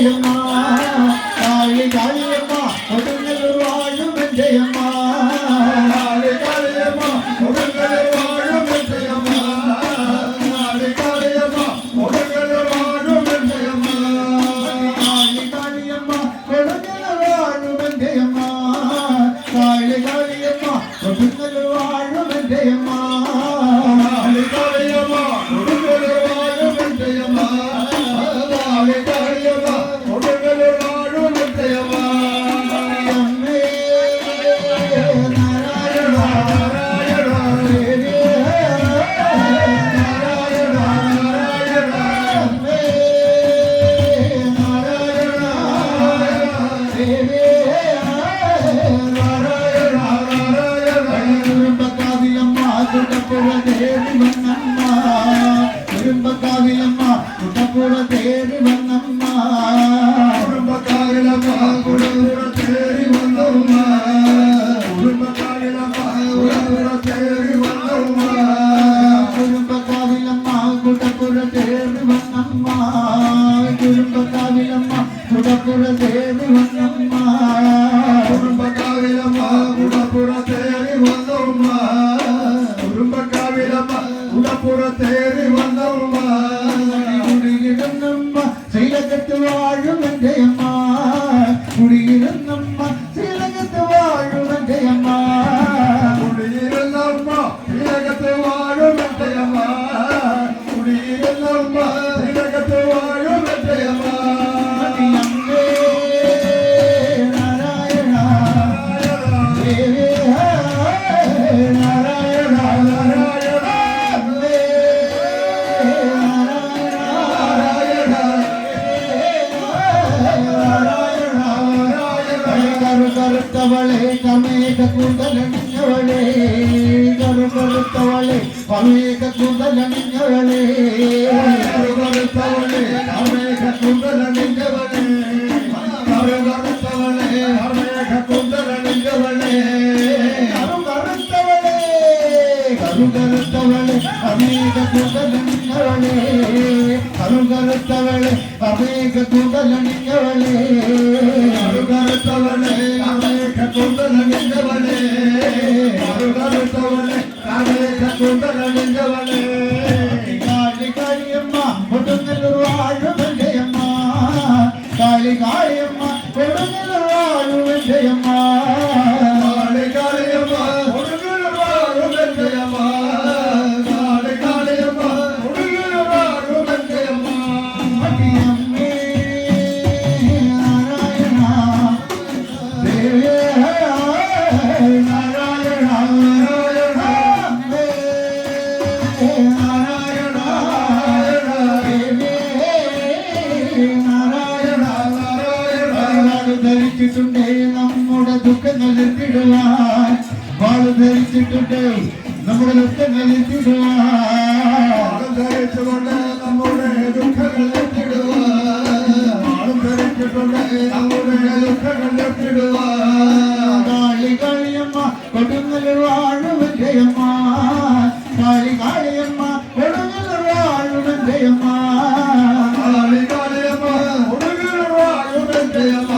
வெஞ்சயம்மா காளி காளியம்மா கொடுங்கலூர் வாழும் வெஞ்சயம்மா காளி காளியம்மா கொடுங்கலூர் வாழும் வெஞ்சயம்மா காளி காளியம்மா கொடுங்கலூர் வாழும் வெஞ்சயம்மா காளி காளியம்மா கொடுங்கலூர் வாழும் வெஞ்சயம்மா காளி காளியம்மா கொடுங்கலூர் வாழும் வெஞ்சயம்மா காளி காளியம்மா கொடுங்கலூர் வாழும் வெஞ்சயம்மா காளி காளியம்மா கொடுங்கலூர் வாழும் வெஞ்சயம்மா அம்மே நாராயண நாராயண தேவி நாராயண நாராயண அம்மே நாராயண தேவி நாராயண நாராயண திரும்பக்காவியம்மா துடப்புற தேவி வண்ணம்மா திரும்பக்காவியம்மா துடப்புற தேவி வண்ணம்மா திரும்பக்காவியம்மா குடப்புற தேவி வந்தம்மா திரும்பக்காவியம்மா குடப்புற தேவி வந்தம்மா திரும்பக்காவியம்மா குடப்புற தேவி வண்ணம்மா திரும்பக்காவியம்மா குடப்புற தேவி வண்ணம்மா திரும்பக்காவியம்மா குடப்புற தேவி வந்தம்மா திரும்பக்காவியம்மா குடப்புற தேவி வந்தம்மா குடியிருந்தம்மா சீலகத்து வாழும் வெஞ்சயம்மா குடியிருந்தம்மா சீலகத்து வாழும் வெஞ்சயம்மா குடியிருந்தம்மா சீலகத்து வாழும் வெஞ்சயம்மா குடியிருந்தம்மா சீலகத்து வாழும் வெஞ்சயம்மா அம்மே நாராயண தேவி நாராயண நாராயண அம்மே நாராயண கருத்தவளே கமேக கூந்தலணிஞ்சவளே கருத்தவளே கமேக கூந்தலணிஞ்சவளே கருத்தவளே கமேக கூந்தலணிஞ்சவளே கருத்தவளே கமேக கூந்தலணிஞ்சவளே கருத்தவளே கருத்தவளே கமேக கூந்தலணிஞ்சவளே கருத்தவளே கமேக கூந்தலணிஞ்சவளே கருத்தவளே கமேக கூந்தலணிஞ்சவளே கருத்தவளே கமேக கூந்தலணிஞ்சவளே காளி காளியம்மா கொடுங்கலூர் வாழும் வெஞ்சயம்மா காளி காளியம்மா கொடுங்கலூர் வாழும் வெஞ்சயம்மா காளி காளியம்மா கொடுங்கலூர் வாழும் வெஞ்சயம்மா காளி காளியம்மா கொடுங்கலூர் வாழும் வெஞ்சயம்மா அம்மே நாராயண தேவி நாராயண நாராயண அம்மே நாராயண தேவி നാരായണ നാരായണ ധരിച്ചിട്ടുണ്ടേ നമ്മുടെ ദുഃഖങ്ങൾ എത്തിടുവാൻ വാള് ധരിച്ചിട്ടുണ്ടേ നമ്മുടെ ദുഃഖങ്ങൾ എത്തിടുവാൻ ധരിച്ചുകൊണ്ട് നമ്മുടെ ദുഃഖങ്ങൾ എത്തിടുവാൻ വാള് ധരിച്ചിട്ടുണ്ടേ നമ്മുടെ ദുഃഖങ്ങൾ എത്തിടുവാൻ കാളി കാളിയമ്മ കൊടുങ്ങലൂർ വാഴും വെഞ്ചയമ്മ കാളി കാളിയമ്മ കൊടുങ്ങലൂർ വാഴും വെഞ്ചയമ്മ കാളി കാളിയമ്മ കൊടുങ്ങലൂർ വാഴും വെഞ്ചയമ്മ